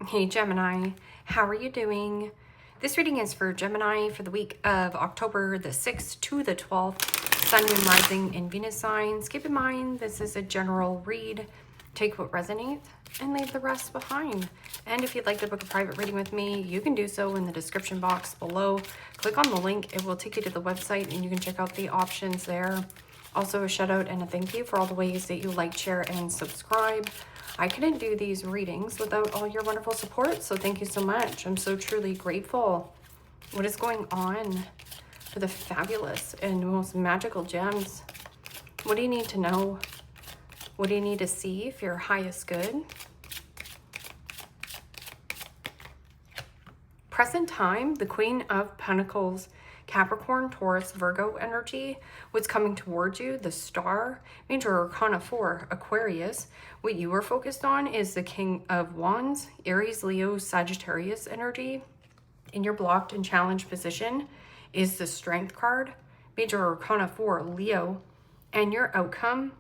Hey Gemini, how are you doing? This reading is for Gemini for the week of October the 6th to the 12th, Sun, Moon, Rising, and Venus signs. Keep in mind, this is a general read. Take what resonates and leave the rest behind. And if you'd like to book a private reading with me, you can do so in the description box below. Click on the link, it will take you to the website and you can check out the options there. Also a shout out and a thank you for all the ways that you like, share, and subscribe. I couldn't do these readings without all your wonderful support, so thank you so much. I'm so truly grateful. What is going on for the fabulous and most magical gems? What do you need to know? What do you need to see for your highest good? Present time, the Queen of Pentacles, Capricorn, Taurus, Virgo energy. What's coming towards you, the Star, Major Arcana 4, Aquarius. What you are focused on is the King of Wands, Aries, Leo, Sagittarius energy. In your blocked and challenged position is the Strength card, Major Arcana 4, Leo. And your outcome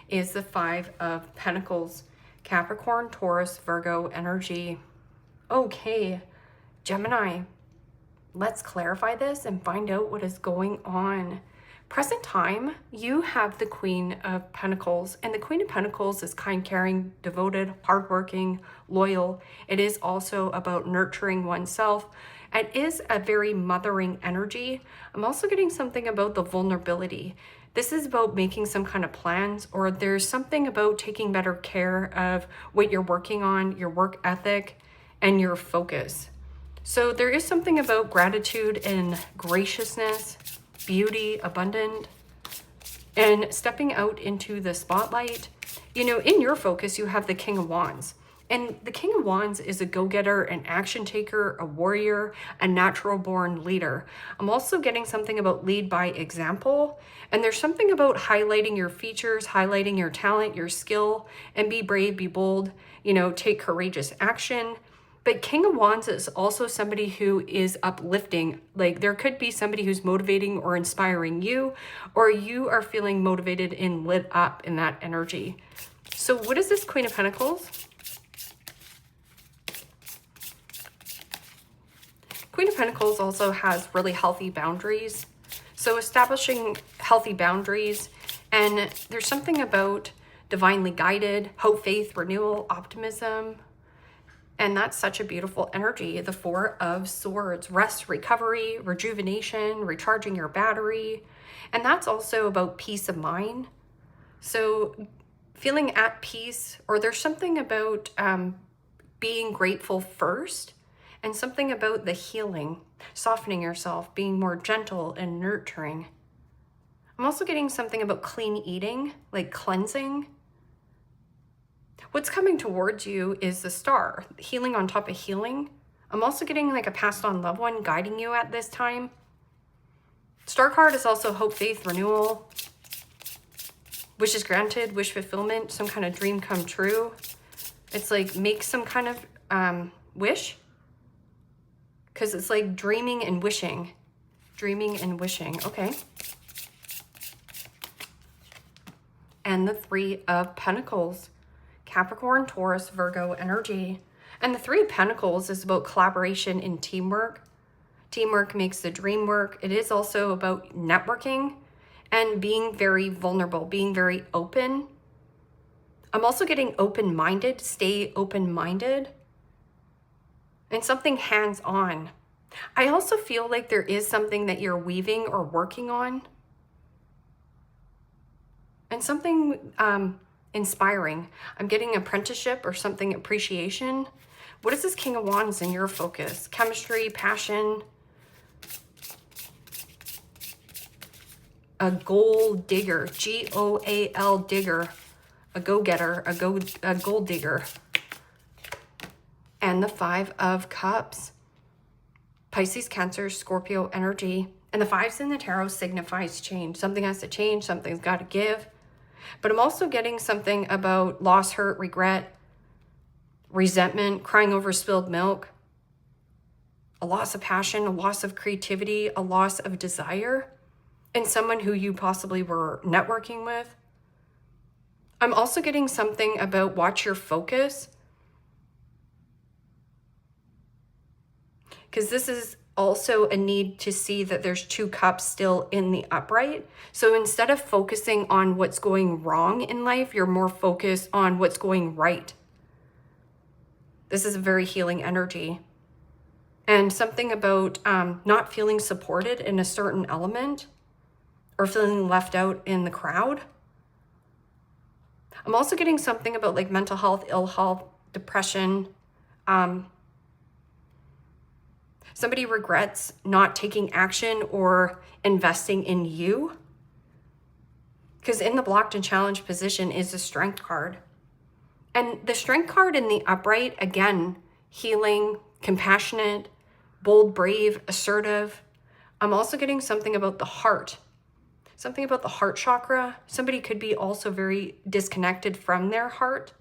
is the Five of Pentacles, Capricorn, Taurus, Virgo energy. Okay, Gemini. Let's clarify this and find out what is going on. Present time, you have the Queen of Pentacles, and the Queen of Pentacles is kind, caring, devoted, hardworking, loyal. It is also about nurturing oneself. It is a very mothering energy. I'm also getting something about the vulnerability. This is about making some kind of plans, or there's something about taking better care of what you're working on, your work ethic, and your focus. So there is something about gratitude and graciousness, beauty, abundant, and stepping out into the spotlight. You know, in your focus, you have the King of Wands. And the King of Wands is a go-getter, an action taker, a warrior, a natural-born leader. I'm also getting something about lead by example. And there's something about highlighting your features, highlighting your talent, your skill, and be brave, be bold, you know, take courageous action. But King of Wands is also somebody who is uplifting. Like there could be somebody who's motivating or inspiring you, or you are feeling motivated and lit up in that energy. So what is this Queen of Pentacles? Queen of Pentacles also has really healthy boundaries. So establishing healthy boundaries, and there's something about divinely guided, hope, faith, renewal, optimism. And that's such a beautiful energy. The Four of Swords, rest, recovery, rejuvenation, recharging your battery. And that's also about peace of mind. So feeling at peace, or there's something about being grateful first, and something about the healing, softening yourself, being more gentle and nurturing. I'm also getting something about clean eating, like cleansing. What's coming towards you is the Star, healing on top of healing. I'm also getting like a passed on loved one guiding you at this time. Star card is also hope, faith, renewal, wishes granted, wish fulfillment, some kind of dream come true. It's like make some kind of wish, because it's like dreaming and wishing. Dreaming and wishing, okay. And the Three of Pentacles, Capricorn, Taurus, Virgo energy. And the Three of Pentacles is about collaboration and teamwork. Teamwork makes the dream work. It is also about networking and being very vulnerable, being very open. I'm also getting open-minded, stay open-minded, and something hands-on. I also feel like there is something that you're weaving or working on, and something inspiring. I'm getting apprenticeship or something, appreciation. What is this King of Wands in your focus? Chemistry, passion, a goal digger, G-O-A-L digger, a go-getter, a gold digger. And the Five of Cups, Pisces, Cancer, Scorpio energy. And the fives in the tarot signifies change. Something has to change, something's got to give. But I'm also getting something about loss, hurt, regret, resentment, crying over spilled milk, a loss of passion, a loss of creativity, a loss of desire, and someone who you possibly were networking with. I'm also getting something about watch your focus. because this is also a need to see that there's 2 cups still in the upright. So instead of focusing on what's going wrong in life, you're more focused on what's going right. This is a very healing energy. And something about not feeling supported in a certain element or feeling left out in the crowd. I'm also getting something about like mental health, ill health, depression. Somebody regrets not taking action or investing in you. Because in the blocked and challenged position is the Strength card. And the Strength card in the upright, again, healing, compassionate, bold, brave, assertive. I'm also getting something about the heart. Something about the heart chakra. Somebody could be also very disconnected from their heart.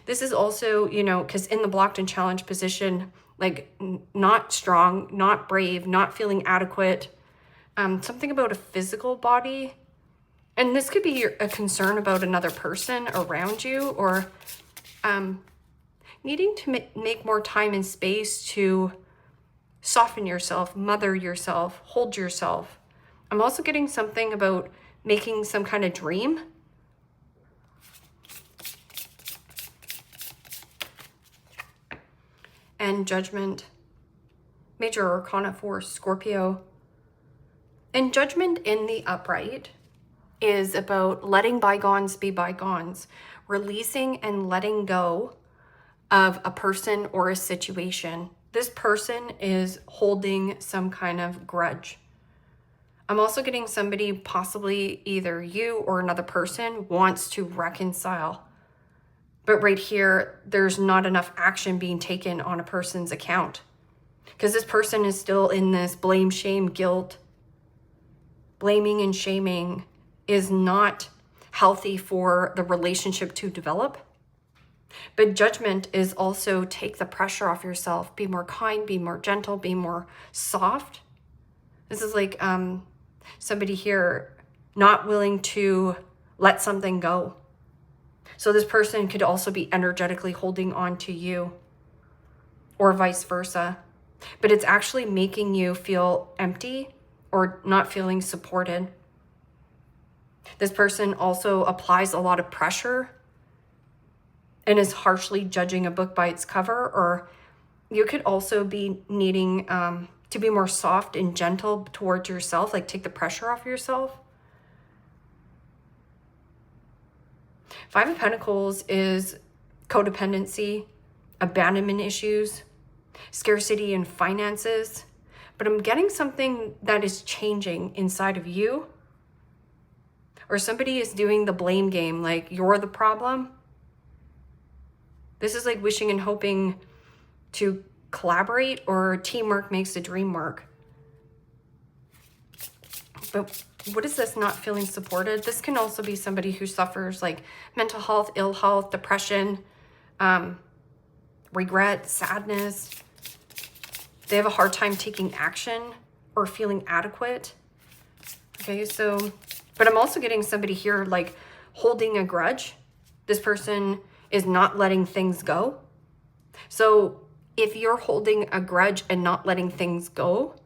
This is also, you know, because in the blocked and challenged position, like not strong, not brave, not feeling adequate. Something about a physical body. And this could be a concern about another person around you, or needing to make more time and space to soften yourself, mother yourself, hold yourself. I'm also getting something about making some kind of dream. And Judgment, Major Arcana 4, Scorpio. And Judgment in the upright is about letting bygones be bygones, releasing and letting go of a person or a situation. This person is holding some kind of grudge. I'm also getting somebody, possibly either you or another person, wants to reconcile. But right here, there's not enough action being taken on a person's account. Because this person is still in this blame, shame, guilt. Blaming and shaming is not healthy for the relationship to develop. But Judgment is also take the pressure off yourself. Be more kind, be more gentle, be more soft. This is like somebody here not willing to let something go. So this person could also be energetically holding on to you, or vice versa. But it's actually making you feel empty or not feeling supported. This person also applies a lot of pressure and is harshly judging a book by its cover. Or you could also be needing to be more soft and gentle towards yourself, like take the pressure off yourself. 5 of Pentacles is codependency, abandonment issues, scarcity and finances. But I'm getting something that is changing inside of you. Or somebody is doing the blame game, like you're the problem. This is like wishing and hoping to collaborate, or teamwork makes the dream work. But what is this not feeling supported? This can also be somebody who suffers like mental health, ill health, depression, regret, sadness. They have a hard time taking action or feeling adequate. Okay, so, but I'm also getting somebody here like holding a grudge. This person is not letting things go. So if you're holding a grudge and not letting things go,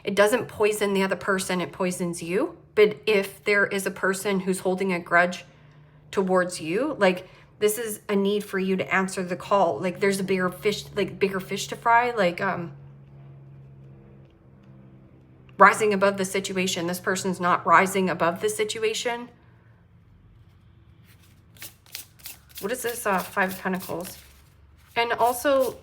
it doesn't poison the other person, it poisons you. But if there is a person who's holding a grudge towards you, like this is a need for you to answer the call. Like there's a bigger fish to fry, like rising above the situation. This person's not rising above the situation. What is this 5 of Pentacles? And also,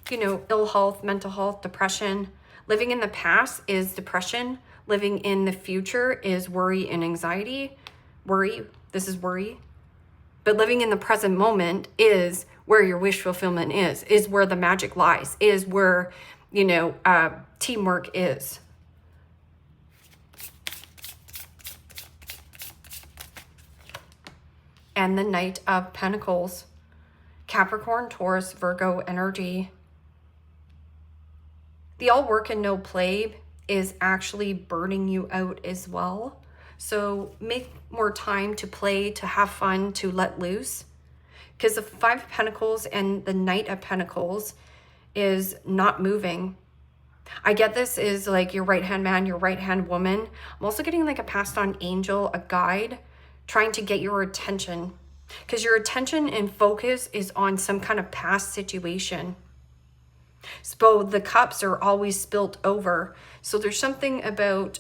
you know, ill health, mental health, depression. Living in the past is depression. Living in the future is worry and anxiety. Worry, this is worry. But living in the present moment is where your wish fulfillment is where the magic lies, is where, you know, teamwork is. And the Knight of Pentacles, Capricorn, Taurus, Virgo energy. The all work and no play is actually burning you out as well. So make more time to play, to have fun, to let loose. because the Five of Pentacles and the Knight of Pentacles is not moving. I get this is like your right-hand man, your right-hand woman. I'm also getting like a passed on angel, a guide, trying to get your attention, because your attention and focus is on some kind of past situation. So the cups are always spilt over. So there's something about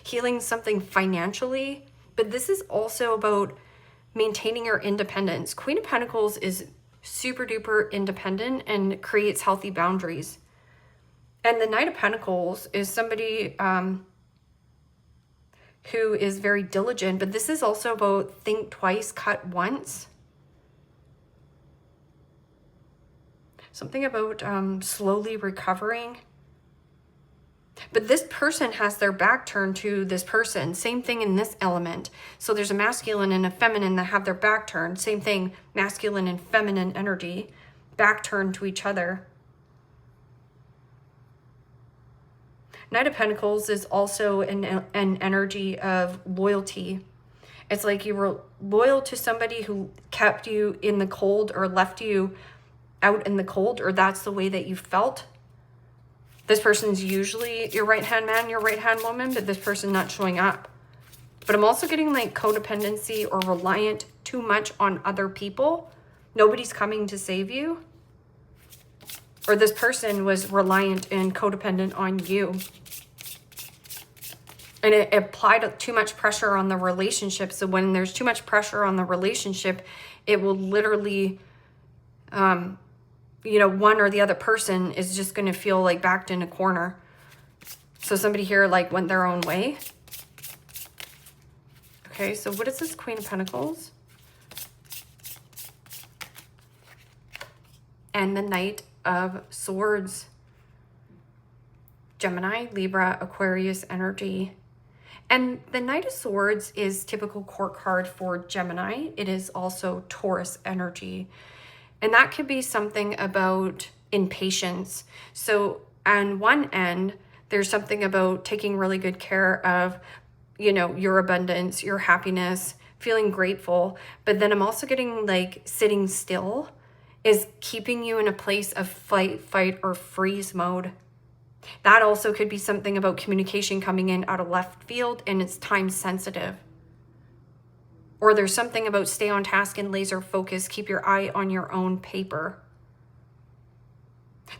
healing something financially, but this is also about maintaining your independence. Queen of Pentacles is super duper independent and creates healthy boundaries. And the Knight of Pentacles is somebody who is very diligent, but this is also about think twice, cut once. Something about slowly recovering. But this person has their back turned to this person. Same thing in this element. So there's a masculine and a feminine that have their back turned. Same thing, masculine and feminine energy, back turned to each other. Knight of Pentacles is also an energy of loyalty. It's like you were loyal to somebody who kept you in the cold or left you out in the cold, or that's the way that you felt. This person's usually your right-hand man, your right-hand woman, but this person not showing up. But I'm also getting like codependency or reliant too much on other people. Nobody's coming to save you. Or this person was reliant and codependent on you. And it applied too much pressure on the relationship. So when there's too much pressure on the relationship, it will literally, you know, one or the other person is just going to feel like backed in a corner. So somebody here like went their own way. Okay, so what is this Queen of Pentacles? And the Knight of Swords. Gemini, Libra, Aquarius energy. And the Knight of Swords is typical court card for Gemini. It is also Taurus energy. And that could be something about impatience. So on one end, there's something about taking really good care of, you know, your abundance, your happiness, feeling grateful. But then I'm also getting like sitting still is keeping you in a place of fight, or freeze mode. That also could be something about communication coming in out of left field and it's time sensitive. Or there's something about stay on task and laser focus, keep your eye on your own paper.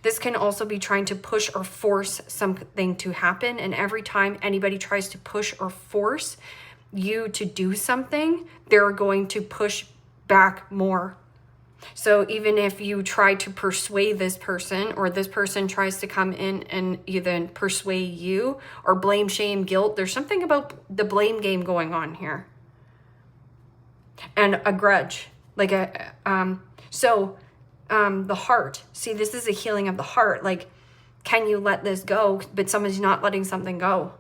This can also be trying to push or force something to happen. And every time anybody tries to push or force you to do something, they're going to push back more. So even if you try to persuade this person, or this person tries to come in and either persuade you or blame, shame, guilt, there's something about the blame game going on here. And a grudge, like the heart. See, this is a healing of the heart. Like, can you let this go? But somebody's not letting something go.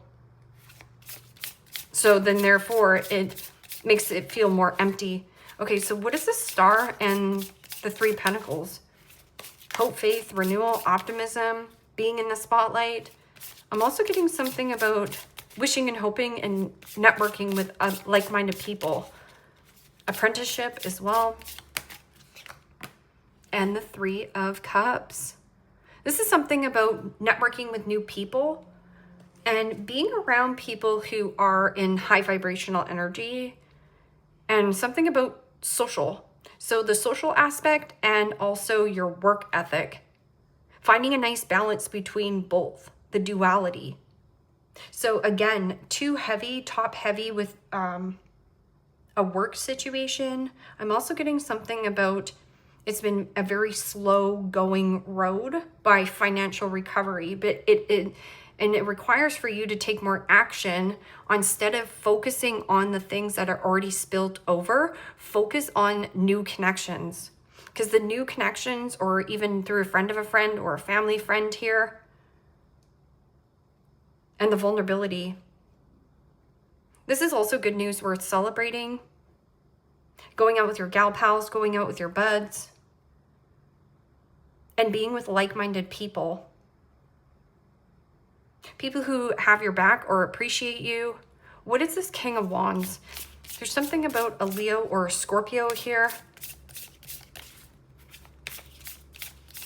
So then therefore it makes it feel more empty. Okay, so what is the Star and the Three Pentacles? Hope, faith, renewal, optimism, being in the spotlight. I'm also getting something about wishing and hoping and networking with like-minded people. Apprenticeship as well. And the Three of Cups. This is something about networking with new people and being around people who are in high vibrational energy, and something about social. So the social aspect and also your work ethic. Finding a nice balance between both, the duality. So again, too heavy, top heavy with a work situation. I'm also getting something about it's been a very slow going road by financial recovery, but it requires for you to take more action. Instead of focusing on the things that are already spilled over, focus on new connections. Because the new connections, or even through a friend of a friend or a family friend here, and the vulnerability. This is also good news worth celebrating. Going out with your gal pals, going out with your buds, and being with like-minded people. People who have your back or appreciate you. What is this King of Wands? There's something about a Leo or a Scorpio here.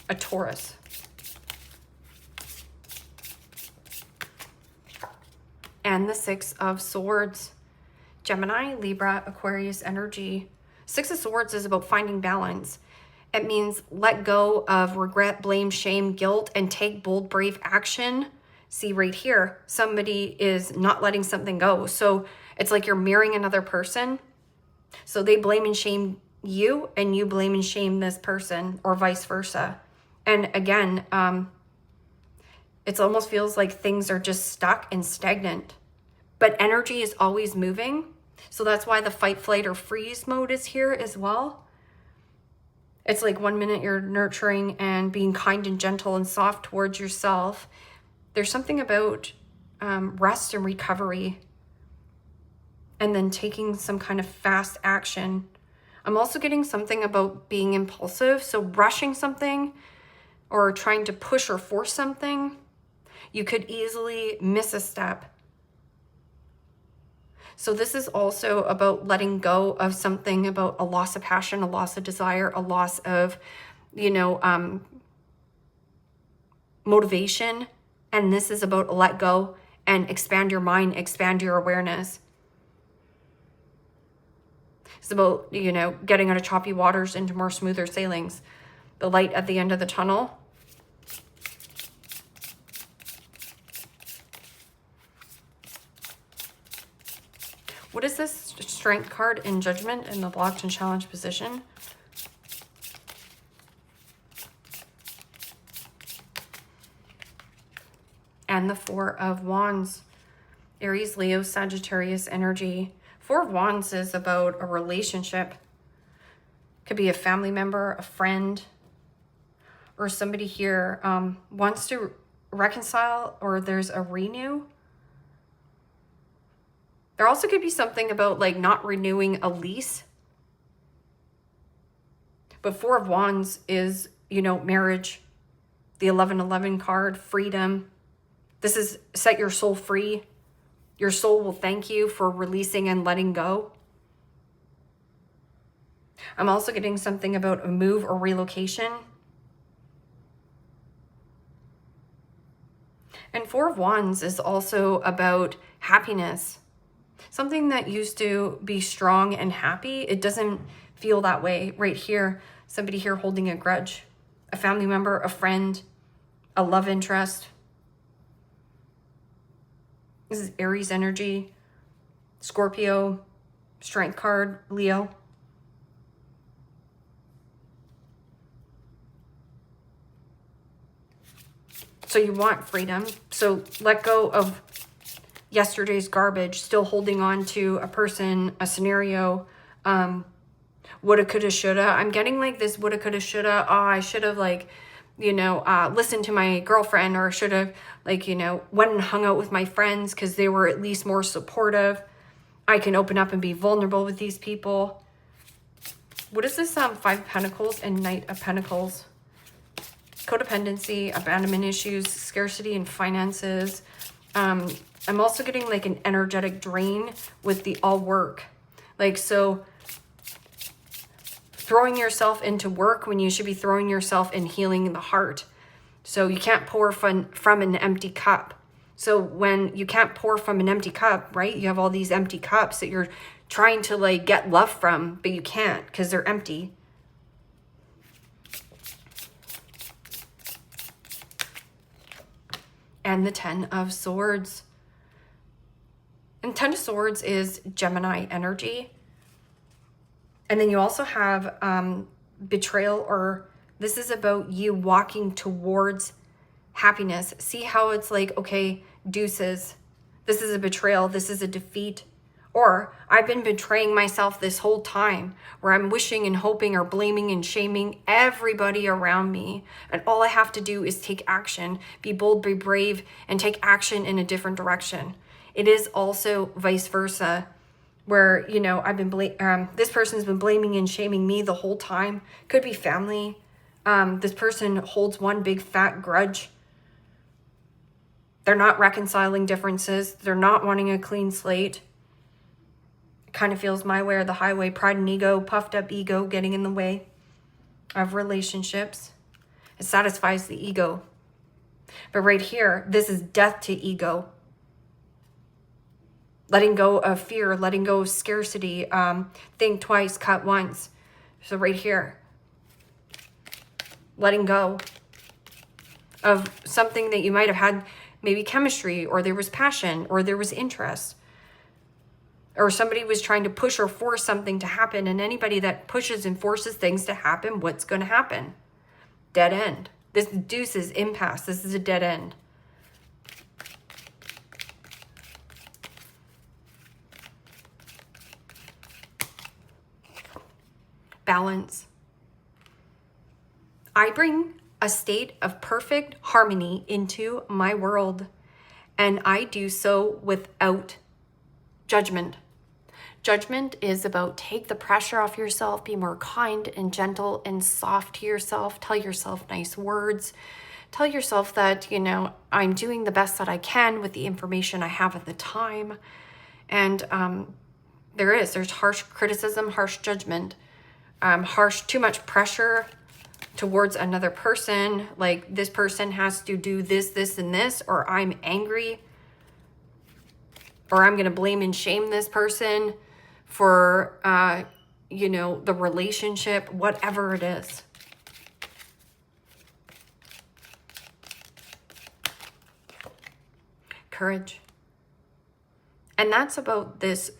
a Taurus. And the Six of Swords. Gemini, Libra, Aquarius energy. Six of Swords is about finding balance. It means let go of regret, blame, shame, guilt, and take bold, brave action. See right here, somebody is not letting something go. So it's like you're mirroring another person. So they blame and shame you, and you blame and shame this person, or vice versa. And again, it almost feels like things are just stuck and stagnant. But energy is always moving. So that's why the fight, flight, or freeze mode is here as well. It's like 1 minute you're nurturing and being kind and gentle and soft towards yourself. There's something about rest and recovery, and then taking some kind of fast action. I'm also getting something about being impulsive. So rushing something or trying to push or force something, you could easily miss a step. So this is also about letting go of something, about a loss of passion, a loss of desire, a loss of, motivation. And this is about let go and expand your mind, expand your awareness. It's about, getting out of choppy waters into more smoother sailings. The light at the end of the tunnel. What is this Strength card in Judgment in the blocked and challenged position? And the Four of Wands. Aries, Leo, Sagittarius energy. Four of Wands is about a relationship. Could be a family member, a friend, or somebody here wants to reconcile, or there's a renew. There also could be something about like not renewing a lease. But Four of Wands is, marriage. The 1111 card, freedom. This is set your soul free. Your soul will thank you for releasing and letting go. I'm also getting something about a move or relocation. And Four of Wands is also about happiness. Something that used to be strong and happy, it doesn't feel that way right here. Somebody here holding a grudge, a family member, a friend, a love interest. This is Aries energy, Scorpio, Strength card, Leo. So you want freedom. So let go of yesterday's garbage, still holding on to a person, a scenario, woulda, coulda, shoulda. I'm getting like this woulda, coulda, shoulda. Oh, I should have listened to my girlfriend, or should have went and hung out with my friends because they were at least more supportive. I can open up and be vulnerable with these people. What is this Five of Pentacles and Knight of Pentacles? Codependency, abandonment issues, scarcity in finances. I'm also getting like an energetic drain with the all work. So throwing yourself into work when you should be throwing yourself in healing the heart. So you can't pour from an empty cup. So when you can't pour from an empty cup, right? You have all these empty cups that you're trying to get love from, but you can't because they're empty. And the Ten of Swords. And Ten of Swords is Gemini energy. And then you also have betrayal, or this is about you walking towards happiness. See how it's okay, deuces. This is a betrayal. This is a defeat. Or I've been betraying myself this whole time, where I'm wishing and hoping or blaming and shaming everybody around me. And all I have to do is take action, be bold, be brave, and take action in a different direction. It is also vice versa, where, I've been this person's been blaming and shaming me the whole time. Could be family. This person holds one big fat grudge. They're not reconciling differences. They're not wanting a clean slate. It kind of feels my way or the highway. Pride and ego, puffed up ego getting in the way of relationships. It satisfies the ego. But right here, this is death to ego. Letting go of fear, letting go of scarcity, think twice, cut once. So right here, letting go of something that you might have had, maybe chemistry, or there was passion, or there was interest, or somebody was trying to push or force something to happen. And anybody that pushes and forces things to happen, what's going to happen? Dead end. This deuce is impasse. This is a dead end. Balance. I bring a state of perfect harmony into my world, and I do so without judgment. Judgment is about take the pressure off yourself, be more kind and gentle and soft to yourself, tell yourself nice words, tell yourself that, you know, I'm doing the best that I can with the information I have at the time. And there's harsh criticism, harsh judgment, too much pressure towards another person, like this person has to do this, this, and this, or I'm angry, or I'm going to blame and shame this person for, you know, the relationship, whatever it is. Courage. And that's about this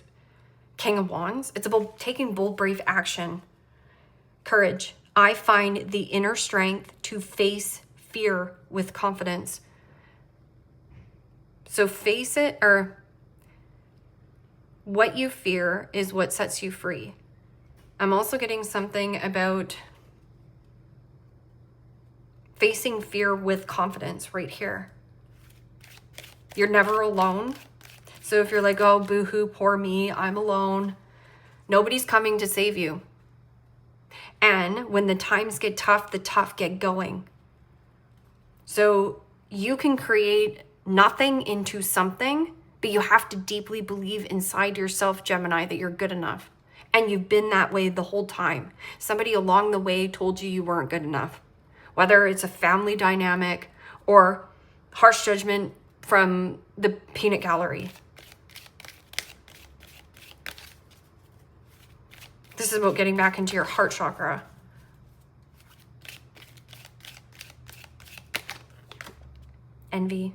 King of Wands. It's about taking bold, brave action. Courage. I find the inner strength to face fear with confidence. So face it, or what you fear is what sets you free. I'm also getting something about facing fear with confidence right here. You're never alone. So if you're like, oh, boo-hoo, poor me, I'm alone, nobody's coming to save you. And when the times get tough, the tough get going. So you can create nothing into something, but you have to deeply believe inside yourself, Gemini, that you're good enough. And you've been that way the whole time. Somebody along the way told you weren't good enough. Whether it's a family dynamic or harsh judgment from the peanut gallery. This is about getting back into your heart chakra. Envy.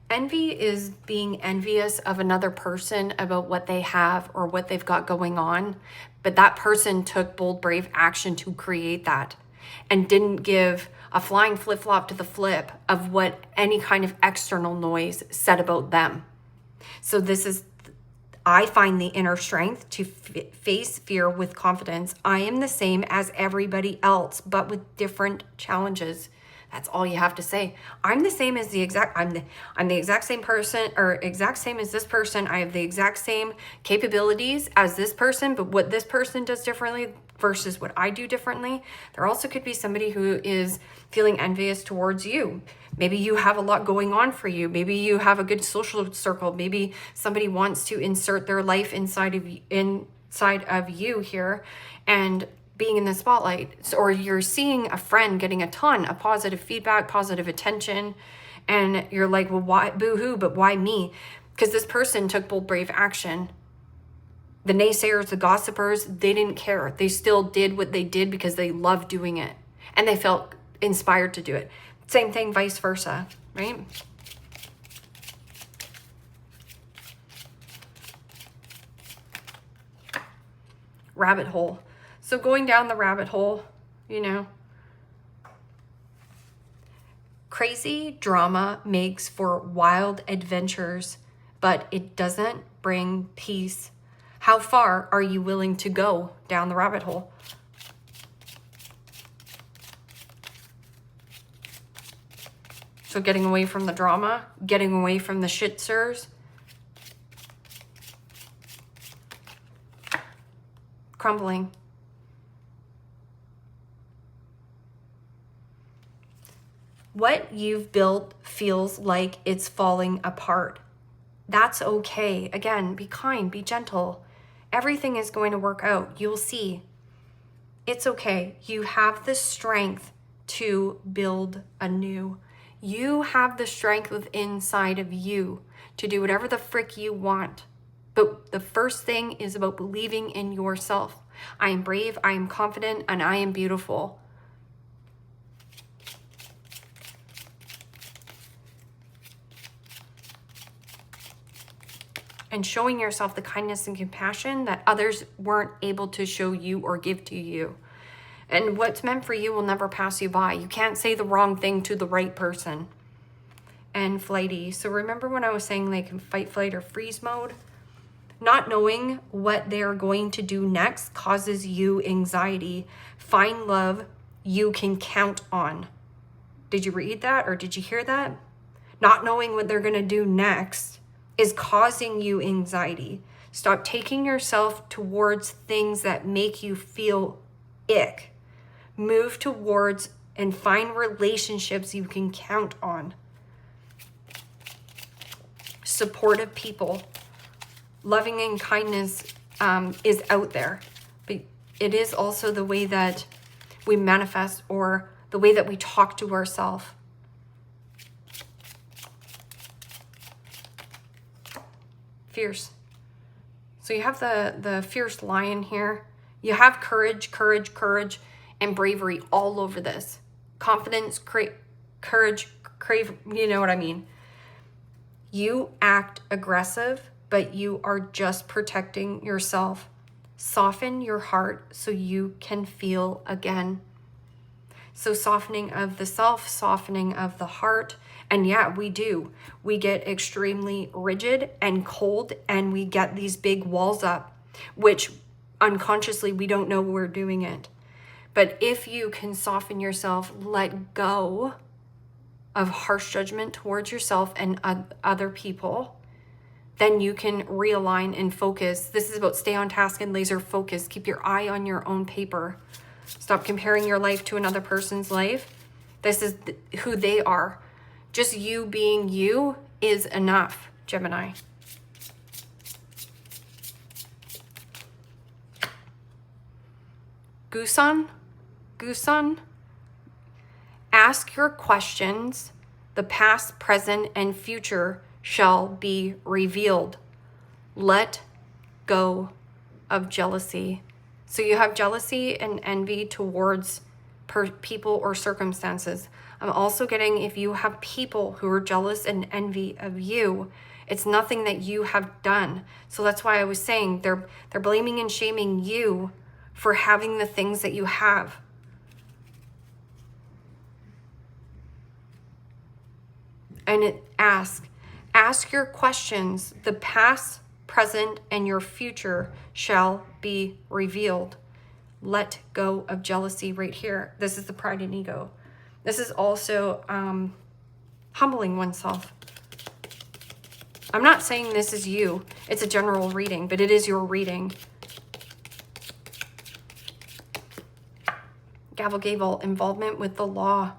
Envy is being envious of another person about what they have or what they've got going on, but that person took bold, brave action to create that and didn't give a flying flip-flop to the flip of what any kind of external noise said about them. So this is, I find the inner strength to face fear with confidence. I am the same as everybody else, but with different challenges. That's all you have to say. I'm the same as I'm the exact same person, or exact same as this person. I have the exact same capabilities as this person, but what this person does differently versus what I do differently. There also could be somebody who is feeling envious towards you. Maybe you have a lot going on for you. Maybe you have a good social circle. Maybe somebody wants to insert their life inside of you here and being in the spotlight. Or you're seeing a friend getting a ton of positive feedback, positive attention, and you're like, well, why, boo-hoo, but why me? Because this person took bold, brave action. The naysayers, the gossipers, they didn't care. They still did what they did because they loved doing it. And they felt inspired to do it. Same thing, vice versa, right? Rabbit hole. So going down the rabbit hole, you know, crazy drama makes for wild adventures, but it doesn't bring peace. How far are you willing to go down the rabbit hole? So getting away from the drama, getting away from the shit stirs. Crumbling. What you've built feels like it's falling apart. That's okay. Again, be kind, be gentle. Everything is going to work out. You'll see. It's okay. You have the strength to build anew. You have the strength within inside of you to do whatever the frick you want. But the first thing is about believing in yourself. I am brave, I am confident, and I am beautiful. And showing yourself the kindness and compassion that others weren't able to show you or give to you. And what's meant for you will never pass you by. You can't say the wrong thing to the right person. And flighty. So remember when I was saying like fight, flight, or freeze mode? Not knowing what they're going to do next causes you anxiety. Find love you can count on. Did you read that or did you hear that? Not knowing what they're going to do next is causing you anxiety. Stop taking yourself towards things that make you feel ick. Move towards and find relationships you can count on. Supportive people. Loving and kindness is out there. But it is also the way that we manifest or the way that we talk to ourselves. Fierce. So you have the fierce lion here. You have courage, courage, courage, and bravery all over this. Confidence, courage, crave, you know what I mean. You act aggressive, but you are just protecting yourself. Soften your heart so you can feel again. So softening of the self, softening of the heart. And yeah, we do. We get extremely rigid and cold, and we get these big walls up, which unconsciously we don't know we're doing it. But if you can soften yourself, let go of harsh judgment towards yourself and other people, then you can realign and focus. This is about stay on task and laser focus. Keep your eye on your own paper. Stop comparing your life to another person's life. This is who they are. Just you being you is enough, Gemini. Gooson, ask your questions. The past, present, and future shall be revealed. Let go of jealousy. So you have jealousy and envy towards people or circumstances. I'm also getting if you have people who are jealous and envy of you, it's nothing that you have done. So that's why I was saying they're blaming and shaming you for having the things that you have. And ask your questions. The past, present, and your future shall be revealed. Let go of jealousy right here. This is the pride and ego. This is also humbling oneself. I'm not saying this is you. It's a general reading, but it is your reading. Gavel, involvement with the law.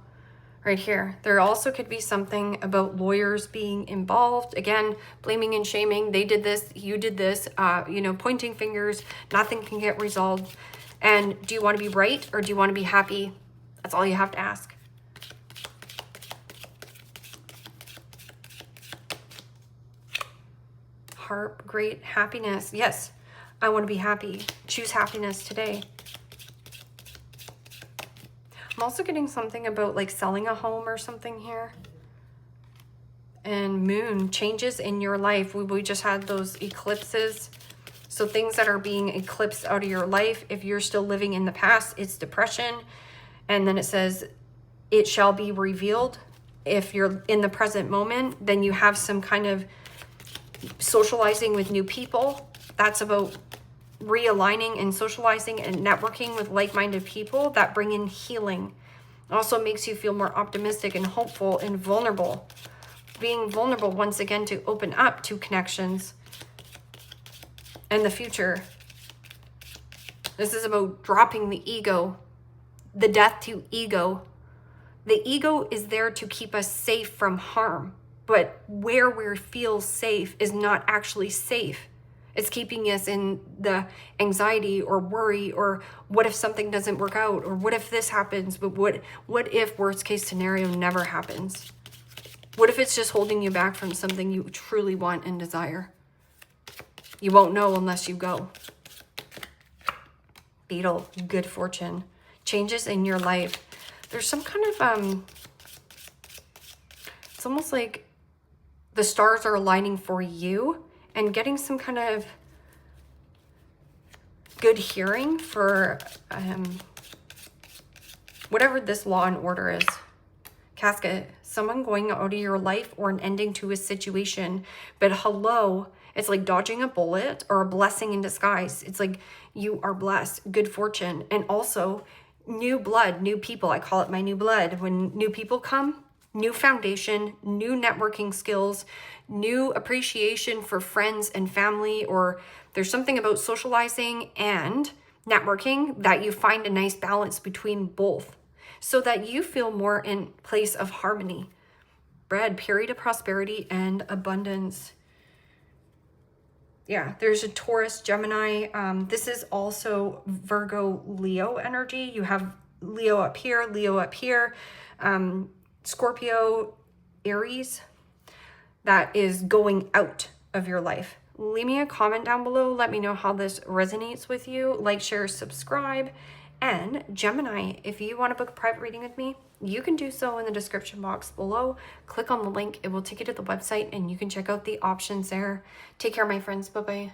Right here. There also could be something about lawyers being involved. Again, blaming and shaming. They did this, you did this, pointing fingers. Nothing can get resolved. And do you want to be right or do you want to be happy? That's all you have to ask. Harp, great, happiness. Yes, I want to be happy. Choose happiness today. I'm also getting something about like selling a home or something here. And moon, changes in your life. We just had those eclipses. So things that are being eclipsed out of your life. If you're still living in the past, it's depression. And then it says, it shall be revealed. If you're in the present moment, then you have some kind of socializing with new people. That's about realigning and socializing and networking with like-minded people that bring in healing. It also makes you feel more optimistic and hopeful and vulnerable. Being vulnerable once again to open up to connections and the future. This is about dropping the ego, the death to ego. The ego is there to keep us safe from harm, but where we feel safe is not actually safe. It's keeping us in the anxiety or worry, or what if something doesn't work out, or what if this happens, but what if worst case scenario never happens? What if it's just holding you back from something you truly want and desire? You won't know unless you go. Beetle, good fortune. Changes in your life. There's some kind of, it's almost like the stars are aligning for you and getting some kind of good hearing for whatever this law and order is. Casket, someone going out of your life or an ending to a situation. But hello, it's like dodging a bullet or a blessing in disguise. It's like you are blessed, good fortune. And also new blood, new people. I call it my new blood. When new people come, new foundation, new networking skills, new appreciation for friends and family, or there's something about socializing and networking that you find a nice balance between both so that you feel more in place of harmony. Bread, period of prosperity and abundance. Yeah, there's a Taurus, Gemini. This is also Virgo, Leo energy. You have Leo up here, Scorpio, Aries. That is going out of your life. Leave me a comment down below. Let me know how this resonates with you. Like, share, subscribe. And Gemini, if you want to book a private reading with me, you can do so in the description box below. Click on the link. It will take you to the website and you can check out the options there. Take care, my friends. Bye-bye.